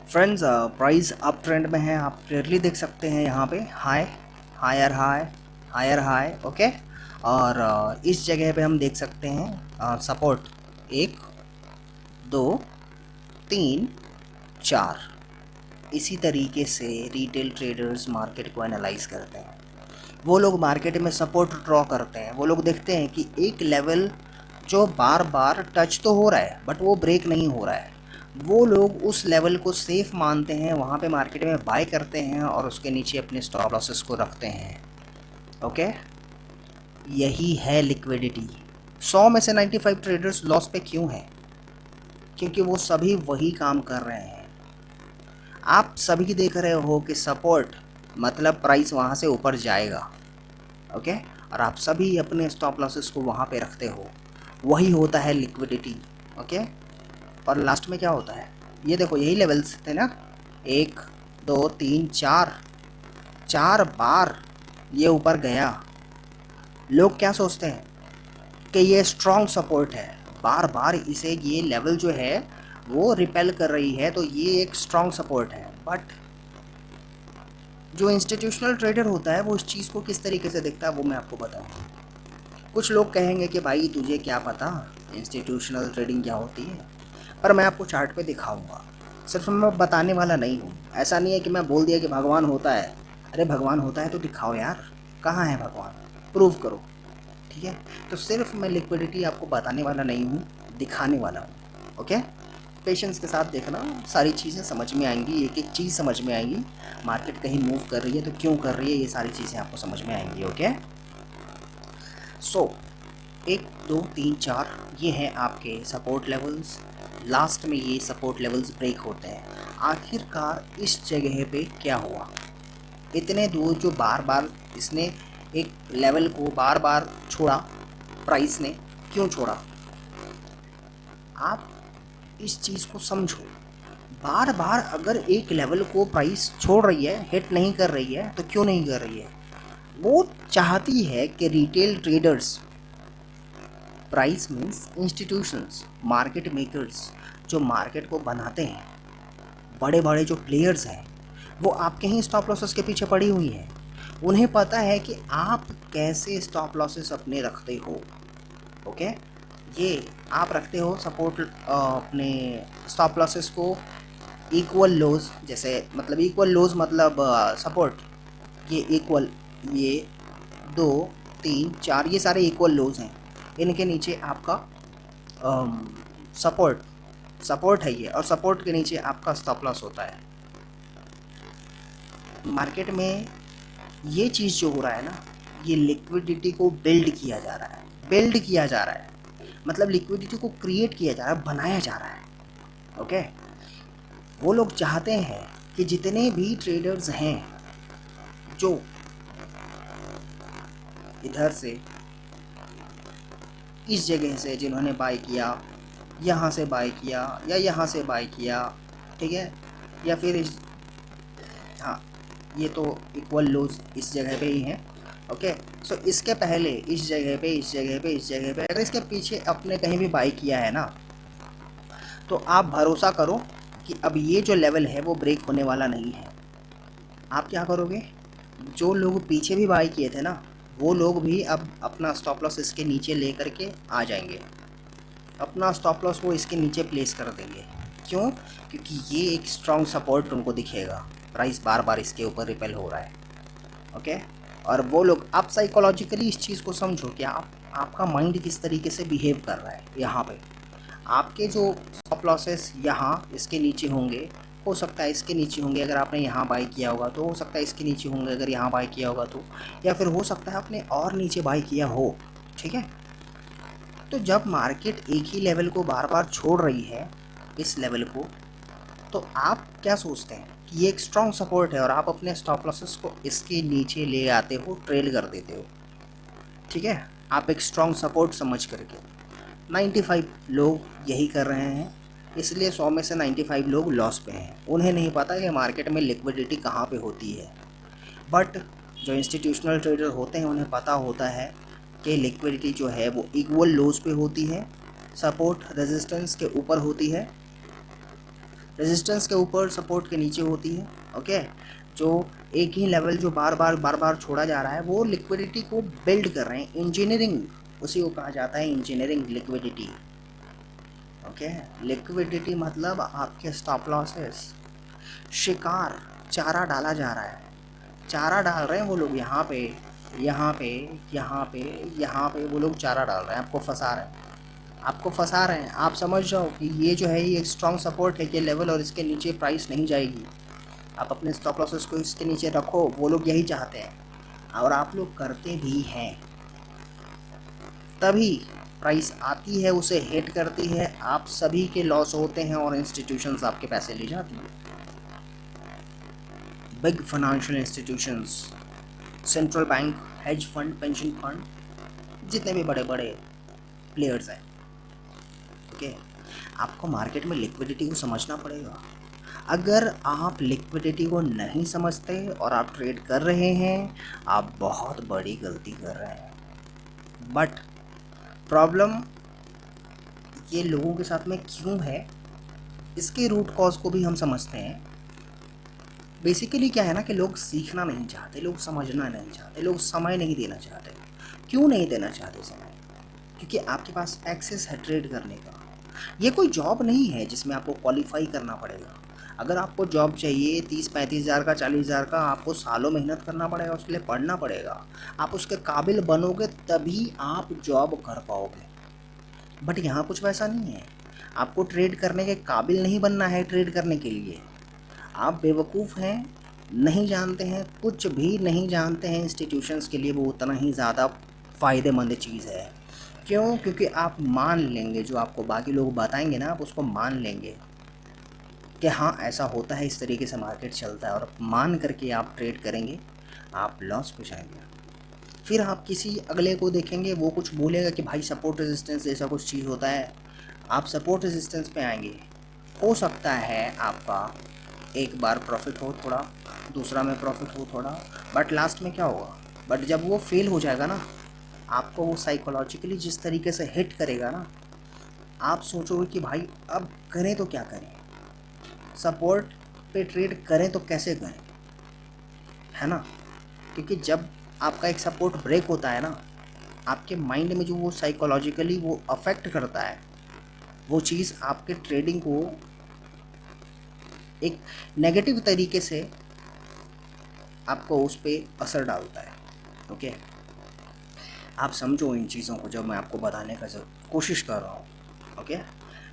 Friends, price up trend में है। आप क्लियरली देख सकते हैं यहाँ पे high, higher high, higher high. Okay. और इस जगह पे हम देख सकते हैं सपोर्ट 1 2 3 4। इसी तरीके से रिटेल ट्रेडर्स मार्केट को एनालाइज करते हैं। वो लोग मार्केट में सपोर्ट ड्रॉ करते हैं। वो लोग देखते हैं कि एक लेवल जो बार बार टच तो हो रहा है बट वो ब्रेक नहीं हो रहा है। वो लोग उस लेवल को सेफ मानते हैं, वहाँ पे मार्केट में बाय करते हैं और उसके नीचे अपने स्टॉप लॉसेस को रखते हैं। ओके, यही है लिक्विडिटी। 100 में से 95 ट्रेडर्स लॉस पे क्यों हैं? क्योंकि वो सभी वही काम कर रहे हैं। आप सभी देख रहे हो कि सपोर्ट मतलब प्राइस वहाँ से ऊपर जाएगा। ओके, और आप सभी अपने स्टॉप लॉसेस को वहाँ पे रखते हो। वही होता है लिक्विडिटी। ओके, और लास्ट में क्या होता है? ये देखो, यही लेवल्स थे ना, 1 2 3 4, 4 बार ये ऊपर गया। लोग क्या सोचते हैं कि ये स्ट्रॉन्ग सपोर्ट है, बार बार इसे ये लेवल जो है वो रिपेल कर रही है, तो ये एक स्ट्रॉन्ग सपोर्ट है। बट जो इंस्टीट्यूशनल ट्रेडर होता है वो इस चीज़ को किस तरीके से देखता है वो मैं आपको बताऊँ। कुछ लोग कहेंगे कि भाई तुझे क्या पता इंस्टीट्यूशनल ट्रेडिंग क्या होती है, पर मैं आपको चार्ट पे दिखाऊंगा। सिर्फ मैं बताने वाला नहीं हूँ। ऐसा नहीं है कि मैं बोल दिया कि भगवान होता है। अरे भगवान होता है तो दिखाओ यार, कहाँ है भगवान, प्रूव करो। ठीक है, तो सिर्फ मैं लिक्विडिटी आपको बताने वाला नहीं हूँ, दिखाने वाला हूँ। ओके, पेशेंस के साथ देखना, सारी चीज़ें समझ में आएंगी, एक एक चीज़ समझ में आएगी। मार्केट कहीं मूव कर रही है तो क्यों कर रही है, ये सारी चीज़ें आपको समझ में आएंगी। ओके, सो 1 2 3 4 ये हैं आपके सपोर्ट लेवल्स। लास्ट में ये सपोर्ट लेवल्स ब्रेक होते हैं। आखिरकार इस जगह पे क्या हुआ? इतने दूर जो बार बार इसने एक लेवल को बार बार छोड़ा, प्राइस ने क्यों छोड़ा? आप इस चीज़ को समझो। बार बार अगर एक लेवल को प्राइस छोड़ रही है, हिट नहीं कर रही है, तो क्यों नहीं कर रही है? वो चाहती है कि retail traders, price means institutions, market makers, जो मार्केट को बनाते हैं, बड़े बड़े जो प्लेयर्स हैं, वो आपके ही स्टॉप लॉसेस के पीछे पड़ी हुई हैं। उन्हें पता है कि आप कैसे स्टॉप लॉसेस अपने रखते हो। ओके, ये आप रखते हो सपोर्ट अपने स्टॉप लॉसेस को इक्वल लोज, जैसे मतलब इक्वल लोज मतलब सपोर्ट, ये इक्वल, ये 2 3 4 ये सारे इक्वल लोज हैं। इनके नीचे आपका सपोर्ट, सपोर्ट है ये, और सपोर्ट के नीचे आपका स्टॉप लॉस होता है। मार्केट में ये चीज़ जो हो रहा है ना, ये लिक्विडिटी को बिल्ड किया जा रहा है, बिल्ड किया जा रहा है, मतलब लिक्विडिटी को क्रिएट किया जा रहा है, बनाया जा रहा है। ओके, वो लोग चाहते हैं कि जितने भी ट्रेडर्स हैं जो इधर से इस जगह से जिन्होंने बाय किया, यहाँ से बाय किया या यहाँ से बाय किया, ठीक है, या फिर इस, हाँ, ये तो इक्वल लोज इस जगह पे ही हैं। ओके, सो इसके पहले इस जगह पे, इस जगह पे, इस जगह पे, अगर इसके पीछे अपने कहीं भी बाय किया है ना, तो आप भरोसा करो कि अब ये जो लेवल है वो ब्रेक होने वाला नहीं है। आप क्या करोगे? जो लोग पीछे भी बाय किए थे ना, वो लोग भी अब अपना स्टॉप लॉस इसके नीचे ले करके आ जाएंगे। अपना स्टॉप लॉस वो इसके नीचे प्लेस कर देंगे। क्यों? क्योंकि ये एक स्ट्रॉन्ग सपोर्ट उनको दिखेगा, प्राइस बार बार इसके ऊपर रिपेल हो रहा है। ओके, और वो लोग, आप साइकोलॉजिकली इस चीज़ को समझो कि आपका माइंड किस तरीके से बिहेव कर रहा है। यहाँ पे आपके जो स्टॉप लॉसेस यहाँ इसके नीचे होंगे, हो सकता है इसके नीचे होंगे अगर आपने यहाँ बाय किया होगा, तो हो सकता है इसके नीचे होंगे अगर यहाँ बाय किया होगा, तो या फिर हो सकता है आपने और नीचे बाय किया हो। ठीक है, तो जब मार्केट एक ही लेवल को बार बार छोड़ रही है, इस लेवल को, तो आप क्या सोचते हैं कि ये एक स्ट्रॉन्ग सपोर्ट है और आप अपने स्टॉप लॉसेस को इसके नीचे ले आते हो, ट्रेल कर देते हो। ठीक है, आप एक स्ट्रॉन्ग सपोर्ट समझ करके। 95 लोग यही कर रहे हैं, इसलिए 100 में से 95 लोग लॉस पे हैं। उन्हें नहीं पता कि मार्केट में लिक्विडिटी कहाँ पे होती है। बट जो इंस्टीट्यूशनल ट्रेडर होते हैं उन्हें पता होता है कि लिक्विडिटी जो है वो इक्वल लोज पे होती है, सपोर्ट रेजिस्टेंस के ऊपर होती है, रेजिस्टेंस के ऊपर, सपोर्ट के नीचे होती है। ओके, जो एक ही लेवल जो बार बार छोड़ा जा रहा है वो लिक्विडिटी को बिल्ड कर रहे हैं। इंजीनियरिंग उसी को कहा जाता है, इंजीनियरिंग लिक्विडिटी। ओके, लिक्विडिटी मतलब आपके स्टॉप लॉसेस, शिकार, चारा डाला जा रहा है, चारा डाल रहे हैं वो लोग यहाँ पे यहाँ पे यहाँ पे यहाँ पे, वो लोग चारा डाल रहे हैं, आपको फंसा रहे हैं, आपको फंसा रहे हैं। आप समझ जाओ कि ये जो है ये एक स्ट्रॉन्ग सपोर्ट है ये लेवल, और इसके नीचे प्राइस नहीं जाएगी। आप अपने स्टॉप लॉसेस को इसके नीचे रखो, वो लोग यही चाहते हैं और आप लोग करते भी हैं। तभी प्राइस आती है, उसे हिट करती है, आप सभी के लॉस होते हैं और इंस्टीट्यूशंस आपके पैसे ले जाती हैं। Big financial institutions, central bank, hedge fund, pension fund, जितने भी बड़े बड़े प्लेयर्स हैं। ओके, आपको मार्केट में लिक्विडिटी को समझना पड़ेगा। अगर आप लिक्विडिटी को नहीं समझते और आप ट्रेड कर रहे हैं, आप बहुत बड़ी गलती कर रहे हैं। बट प्रॉब्लम ये लोगों के साथ में क्यों है, इसके रूट कॉज को भी हम समझते हैं। बेसिकली क्या है ना कि लोग सीखना नहीं चाहते, लोग समझना नहीं चाहते, लोग समय नहीं देना चाहते। क्यों नहीं देना चाहते समय? क्योंकि आपके पास एक्सेस है ट्रेड करने का। ये कोई जॉब नहीं है जिसमें आपको क्वालिफाई करना पड़ेगा। अगर आपको जॉब चाहिए 30-35 हज़ार का, 40 हज़ार का, आपको सालों मेहनत करना पड़ेगा, उसके लिए पढ़ना पड़ेगा। आप उसके काबिल बनोगे तभी आप जॉब कर पाओगे। बट यहाँ कुछ वैसा नहीं है। आपको ट्रेड करने के काबिल नहीं बनना है। ट्रेड करने के लिए आप बेवकूफ़ हैं, नहीं जानते हैं, कुछ भी नहीं जानते हैं। इंस्टीट्यूशंस के लिए वो उतना ही ज़्यादा फ़ायदेमंद चीज़ है। क्यों? क्योंकि आप मान लेंगे, जो आपको बाकी लोग बताएंगे ना, आप उसको मान लेंगे कि हाँ ऐसा होता है, इस तरीके से मार्केट चलता है, और मान करके आप ट्रेड करेंगे, आप लॉस पे जाएंगे। फिर आप किसी अगले को देखेंगे, वो कुछ बोलेगा कि भाई सपोर्ट रेजिस्टेंस ऐसा कुछ चीज़ होता है, आप सपोर्ट रेजिस्टेंस पे आएंगे। हो सकता है आपका एक बार प्रॉफिट हो थोड़ा, दूसरा में प्रॉफिट हो थोड़ा, बट लास्ट में क्या होगा? बट जब वो फेल हो जाएगा ना, आपको वो साइकोलॉजिकली जिस तरीके से हिट करेगा ना, आप सोचोगे कि भाई अब करें तो क्या करें, सपोर्ट पे ट्रेड करें तो कैसे करें, है ना? क्योंकि जब आपका एक सपोर्ट ब्रेक होता है ना, आपके माइंड में जो वो साइकोलॉजिकली वो अफेक्ट करता है, वो चीज़ आपके ट्रेडिंग को एक नेगेटिव तरीके से आपको उस पर असर डालता है। ओके, आप समझो इन चीज़ों को जब मैं आपको बताने का कोशिश कर रहा हूँ। ओके,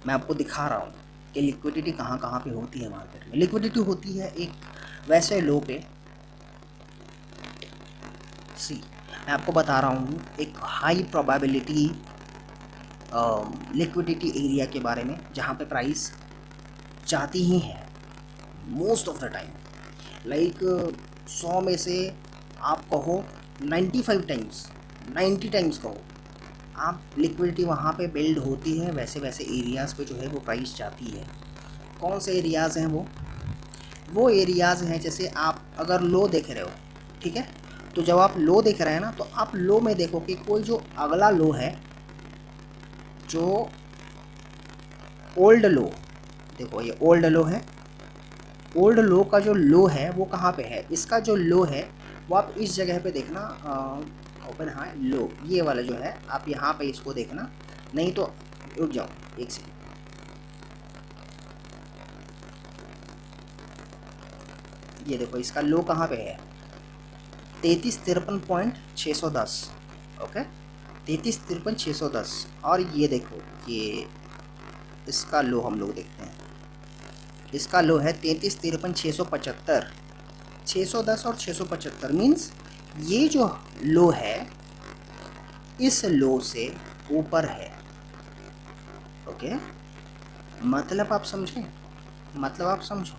मैं आपको दिखा रहा हूँ कि लिक्विडिटी कहाँ कहाँ पे होती है मार्केट में। लिक्विडिटी होती है एक वैसे लो पे, मैं आपको बता रहा हूँ एक हाई प्रोबेबिलिटी लिक्विडिटी एरिया के बारे में, जहाँ पे प्राइस जाती ही है most of the time. Like 100 में से आप कहो 95 टाइम्स, 90 टाइम्स कहो, आप लिक्विडिटी वहाँ पे बिल्ड होती है। वैसे वैसे एरियाज़ पे जो है वो प्राइस जाती है। कौन से एरियाज़ हैं वो एरियाज़ हैं, जैसे आप अगर लो देख रहे हो, ठीक है, तो जब आप लो देख रहे हैं ना, तो आप लो में देखो कि कोई जो अगला लो है, जो ओल्ड लो, देखो ये ओल्ड लो है, ओल्ड लो का जो लो है वो कहाँ पे है? इसका जो लो है वो आप इस जगह पे देखना, ओपन हाई लो, ये वाला जो है आप यहाँ पे इसको देखना। नहीं तो रुक जाओ एक सेकंड, ये देखो इसका लो कहाँ पे है? 3353.610। ओके, 3353.610। और ये देखो, ये इसका लो हम लोग देखते हैं, इसका लो है 3353.675। 610 और 675 मीन्स ये जो लो है इस लो से ऊपर है। ओके, मतलब आप समझें, मतलब आप समझो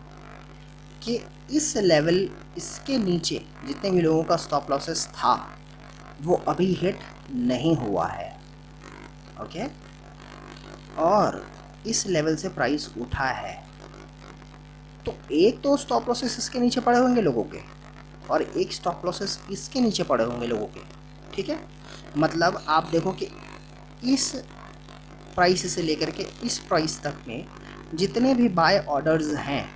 कि इस लेवल, इसके नीचे जितने भी लोगों का स्टॉप लॉसेस था वो अभी हिट नहीं हुआ है। ओके, और इस लेवल से प्राइस उठा है, तो एक तो स्टॉप लॉसेस इसके नीचे पड़े होंगे लोगों के, और एक स्टॉप लॉसेस इसके नीचे पड़े होंगे लोगों के। ठीक है, मतलब आप देखो कि इस प्राइस से लेकर के इस प्राइस तक में जितने भी बाय ऑर्डर्स हैं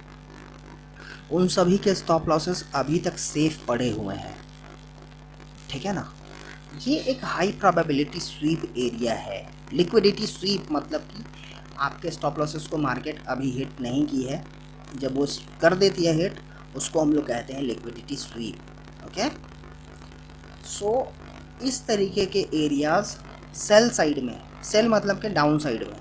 उन सभी के स्टॉप लॉसेस अभी तक सेफ पड़े हुए हैं, ठीक है ना। ये एक हाई प्रोबेबिलिटी स्वीप एरिया है। लिक्विडिटी स्वीप मतलब कि आपके स्टॉप लॉसेस को मार्केट अभी हिट नहीं की है, जब वो कर देती है हिट उसको हम लोग कहते हैं लिक्विडिटी स्वीप। ओके, सो इस तरीके के एरियाज सेल साइड में, सेल मतलब कि डाउन साइड में,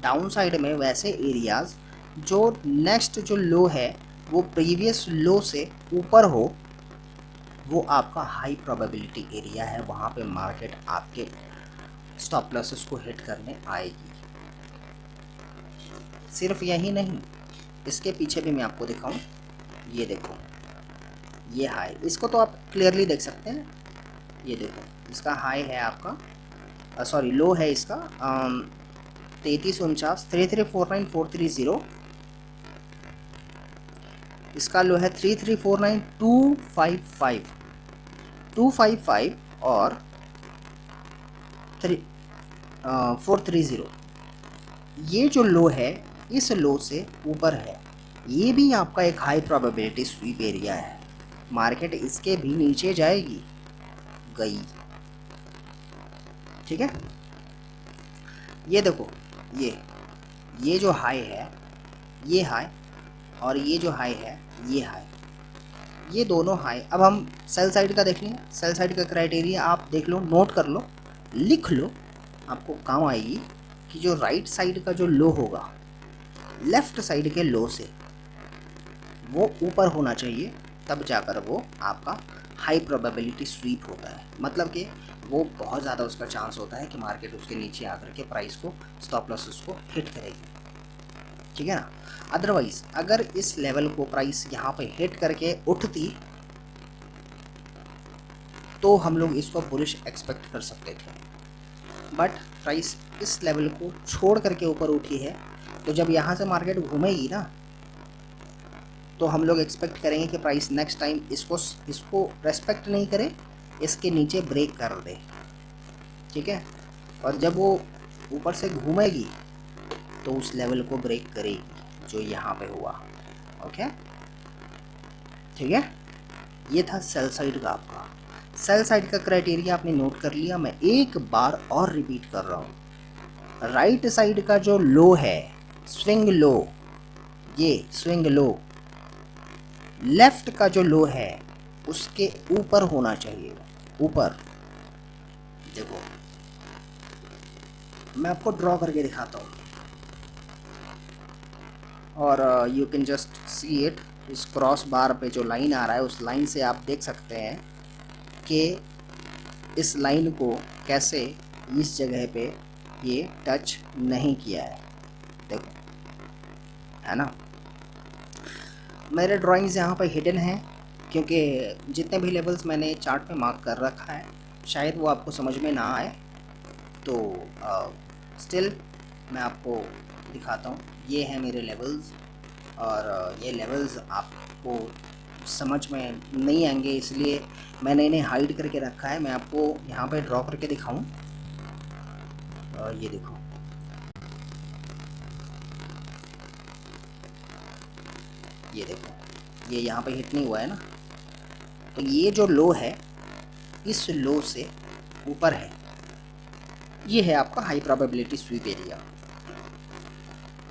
डाउन साइड में वैसे एरियाज जो नेक्स्ट जो लो है वो प्रीवियस लो से ऊपर हो, वो आपका हाई प्रोबेबिलिटी एरिया है। वहाँ पे मार्केट आपके स्टॉप लॉसेस को हिट करने आएगी। सिर्फ यही नहीं, इसके पीछे भी मैं आपको दिखाऊं। ये देखो, ये हाई, इसको तो आप क्लियरली देख सकते हैं। ये देखो, इसका हाई है आपका, सॉरी लो है इसका 3349, 3349,430। इसका लो है 3349,255 और 430। ये जो लो है इस लो से ऊपर है, ये भी आपका एक हाई प्रोबेबिलिटी स्वीप एरिया है। मार्केट इसके भी नीचे जाएगी, गई, ठीक है। ये देखो, ये जो हाई है, ये हाई, और ये जो हाई है ये हाई, ये दोनों हाई। अब हम सेल साइड का देख लें। सेल साइड का क्राइटेरिया आप देख लो, नोट कर लो, लिख लो, आपको काम आएगी कि जो राइट साइड का जो लो होगा लेफ़्ट साइड के लो से वो ऊपर होना चाहिए, तब जाकर वो आपका हाई प्रोबेबिलिटी स्वीप होता है। मतलब कि वो बहुत ज़्यादा उसका चांस होता है कि मार्केट उसके नीचे आकर के प्राइस को, स्टॉप लॉसेस को हिट करेगी, ठीक है ना। अदरवाइज अगर इस लेवल को प्राइस यहाँ पे हिट करके उठती तो हम लोग इसको बुलिश एक्सपेक्ट कर सकते थे, बट प्राइस इस लेवल को छोड़ करके ऊपर उठी है, तो जब यहाँ से मार्केट घूमेगी ना तो हम लोग एक्सपेक्ट करेंगे कि प्राइस नेक्स्ट टाइम इसको रेस्पेक्ट नहीं करे, इसके नीचे ब्रेक कर दे, ठीक है। और जब वो ऊपर से घूमेगी तो उस लेवल को ब्रेक करेगी जो यहाँ पे हुआ। ओके, ठीक है। ये था सेल साइड का आपका। सेल साइड का क्राइटेरिया आपने नोट कर लिया। मैं एक बार और रिपीट कर रहा हूँ। राइट साइड का जो लो है, स्विंग लो, ये स्विंग लो, लेफ्ट का जो लो है उसके ऊपर होना चाहिए, ऊपर। देखो मैं आपको ड्रॉ करके दिखाता हूँ और you can just see it. इस क्रॉस बार पे जो लाइन आ रहा है उस लाइन से आप देख सकते हैं कि इस लाइन को कैसे इस जगह पे ये टच नहीं किया है। देखो, है ना। मेरे ड्राइंग्स यहाँ पे हिडन हैं क्योंकि जितने भी लेवल्स मैंने चार्ट पे मार्क कर रखा है शायद वो आपको समझ में ना आए, तो स्टिल मैं आपको दिखाता हूँ। ये हैं मेरे लेवल्स और ये लेवल्स आपको समझ में नहीं आएंगे, इसलिए मैंने इन्हें हाइड करके रखा है। मैं आपको यहाँ पे ड्रॉ करके दिखाऊँ। ये देखो, ये देखो, ये यहाँ पे हिट नहीं हुआ है ना, तो ये जो लो है इस लो से ऊपर है, ये है आपका हाई प्रोबेबिलिटी स्वीप एरिया।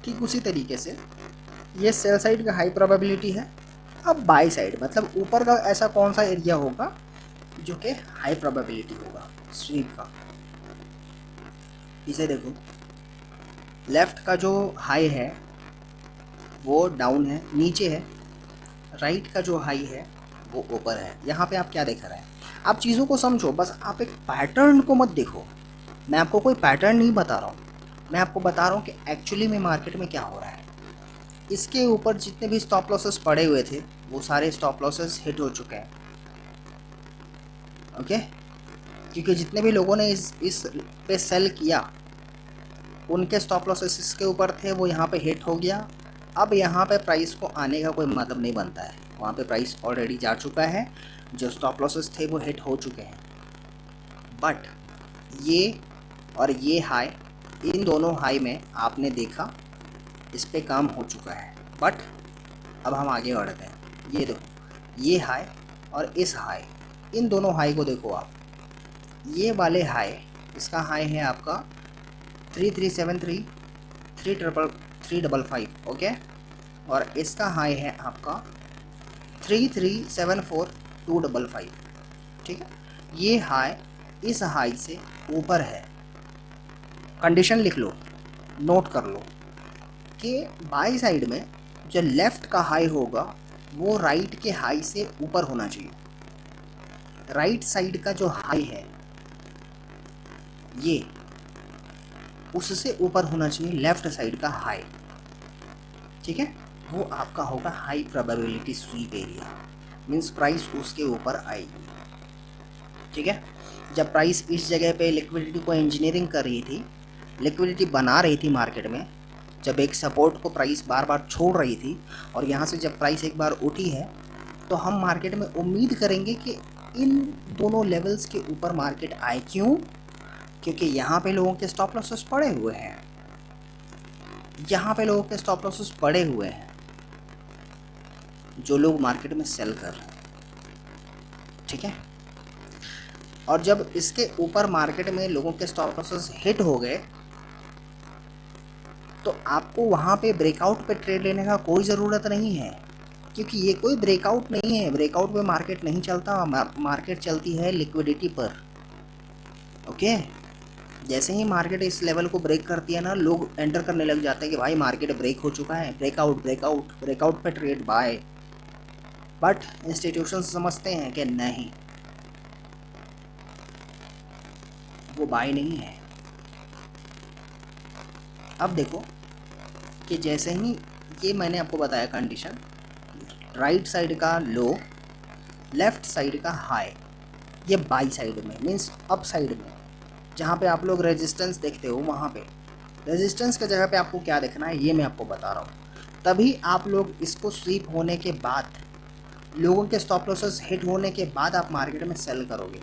ठीक उसी तरीके से ये सेल साइड का हाई प्रोबेबिलिटी है। अब बाई साइड मतलब ऊपर का ऐसा कौन सा एरिया होगा जो कि हाई प्रोबेबिलिटी होगा स्वीप का। इसे देखो, लेफ़्ट का जो हाई है वो डाउन है, नीचे है। राइट का जो हाई है वो ऊपर है। यहाँ पे आप क्या देख रहे हैं? आप चीज़ों को समझो, बस आप एक पैटर्न को मत देखो। मैं आपको कोई पैटर्न नहीं बता रहा हूँ, मैं आपको बता रहा हूँ कि एक्चुअली में मार्केट में क्या हो रहा है। इसके ऊपर जितने भी स्टॉप लॉसेस पड़े हुए थे वो सारे स्टॉप लॉसेस हिट हो चुके हैं। ओके, क्योंकि जितने भी लोगों ने इस पे सेल किया उनके स्टॉप लॉसेस इसके ऊपर थे, वो यहाँ पे हिट हो गया। अब यहाँ पे प्राइस को आने का कोई मतलब नहीं बनता है, वहाँ पे प्राइस ऑलरेडी जा चुका है, जो स्टॉप लॉसेस थे वो हिट हो चुके हैं। बट ये और ये हाई, इन दोनों हाई में आपने देखा इस पे काम हो चुका है। बट अब हम आगे बढ़ते हैं। ये देखो, ये हाई और इस हाई, इन दोनों हाई को देखो आप। ये वाले हाई, इसका हाई है आपका 3373 355, ओके। और इसका हाई है आपका 3374 255, ठीक है। ये हाई इस हाई से ऊपर है। कंडीशन लिख लो, नोट कर लो कि बाई साइड में जो लेफ़्ट का हाई होगा वो राइट के हाई से ऊपर होना चाहिए। राइट साइड का जो हाई है ये उससे ऊपर होना चाहिए लेफ़्ट साइड का हाई, ठीक है। वो आपका होगा high probability sweep area, means price उसके ऊपर आएगी, ठीक है। जब प्राइस इस जगह पे लिक्विडिटी को इंजीनियरिंग कर रही थी, लिक्विडिटी बना रही थी मार्केट में, जब एक सपोर्ट को प्राइस बार बार छोड़ रही थी और यहाँ से जब प्राइस एक बार उठी है, तो हम मार्केट में उम्मीद करेंगे कि इन दोनों लेवल्स के ऊपर मार्केट आए। क्यों? क्योंकि यहाँ पे लोगों के स्टॉप लॉसेस पड़े हुए हैं, यहाँ पे लोगों के स्टॉप लॉसेस पड़े हुए हैं जो लोग मार्केट में सेल कर रहे हैं, ठीक है। और जब इसके ऊपर मार्केट में लोगों के स्टॉप लॉसेस हिट हो गए, तो आपको वहाँ पे ब्रेकआउट पे ट्रेड लेने का कोई ज़रूरत नहीं है, क्योंकि ये कोई ब्रेकआउट नहीं है। ब्रेकआउट पे मार्केट नहीं चलता, मार्केट चलती है लिक्विडिटी पर, ओके। जैसे ही मार्केट इस लेवल को ब्रेक करती है ना, लोग एंटर करने लग जाते हैं कि भाई मार्केट ब्रेक हो चुका है, ब्रेकआउट ब्रेकआउट ब्रेकआउट पे ट्रेड बाय। बट इंस्टीट्यूशंस समझते हैं कि नहीं, वो बाय नहीं है। अब देखो कि जैसे ही ये मैंने आपको बताया कंडीशन, राइट साइड का लो, लेफ़्ट साइड का हाई, ये बाई साइड में मीन्स अप साइड में, जहाँ पे आप लोग रेजिस्टेंस देखते हो, वहाँ पे रेजिस्टेंस की जगह पे आपको क्या देखना है ये मैं आपको बता रहा हूँ। तभी आप लोग इसको स्वीप होने के बाद, लोगों के स्टॉप लॉसेस हिट होने के बाद आप मार्केट में सेल करोगे।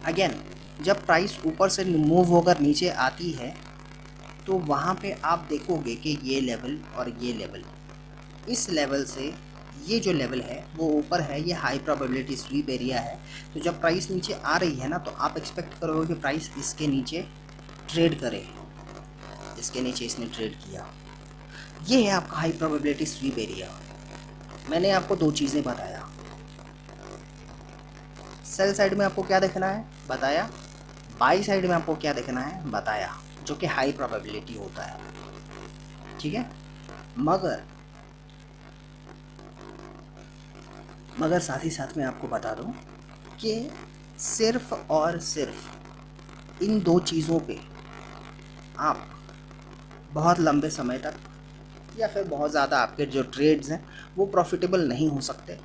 अगेन जब प्राइस ऊपर से मूव होकर नीचे आती है, तो वहाँ पे आप देखोगे कि ये लेवल और ये लेवल, इस लेवल से ये जो लेवल है वो ऊपर है, ये हाई प्रोबेबिलिटी स्वीप एरिया है। तो जब प्राइस नीचे आ रही है ना, तो आप एक्सपेक्ट करोगे कि प्राइस इसके नीचे ट्रेड करे। इसके नीचे इसने ट्रेड किया, ये है आपका हाई प्रोबेबिलिटी स्वीप एरिया। मैंने आपको दो चीज़ें बताया, सेल साइड में आपको क्या देखना है बताया, बाई साइड में आपको क्या देखना है बताया, जो कि हाई प्रोबेबिलिटी होता है, ठीक है। मगर साथ ही साथ मैं आपको बता दूं कि सिर्फ़ और सिर्फ इन दो चीज़ों पे आप बहुत लंबे समय तक या फिर बहुत ज़्यादा आपके जो ट्रेड्स हैं वो प्रॉफिटेबल नहीं हो सकते।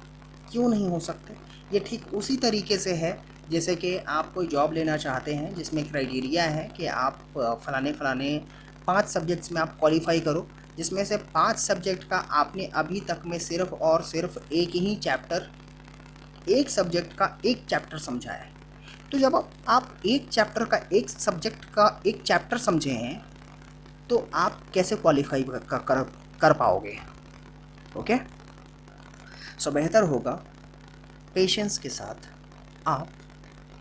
क्यों नहीं हो सकते? ये ठीक उसी तरीके से है जैसे कि आप कोई जॉब लेना चाहते हैं जिसमें क्राइटेरिया है कि आप फ़लाने 5 सब्जेक्ट्स में आप क्वालिफ़ाई करो, जिसमें से 5 सब्जेक्ट का आपने अभी तक में सिर्फ़ और सिर्फ एक सब्जेक्ट का एक चैप्टर समझा है। तो जब आप एक चैप्टर का, एक सब्जेक्ट का एक चैप्टर समझे हैं, तो आप कैसे क्वालिफाई कर पाओगे? ओके, सो बेहतर होगा पेशेंस के साथ आप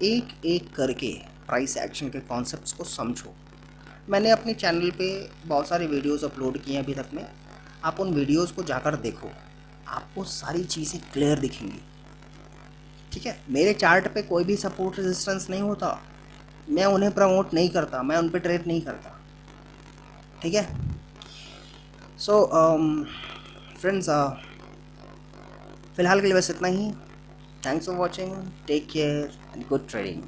एक एक करके प्राइस एक्शन के कॉन्सेप्ट्स को समझो। मैंने अपने चैनल पे बहुत सारे वीडियोस अपलोड किए हैं अभी तक में, आप उन वीडियोस को जाकर देखो, आपको सारी चीज़ें क्लियर दिखेंगी, ठीक है। मेरे चार्ट पे कोई भी सपोर्ट रेजिस्टेंस नहीं होता, मैं उन्हें प्रमोट नहीं करता, मैं उन पे ट्रेड नहीं करता, ठीक है। सो फ्रेंड्स, फ़िलहाल के लिए बस इतना ही। Thanks for watching, take care and good trading.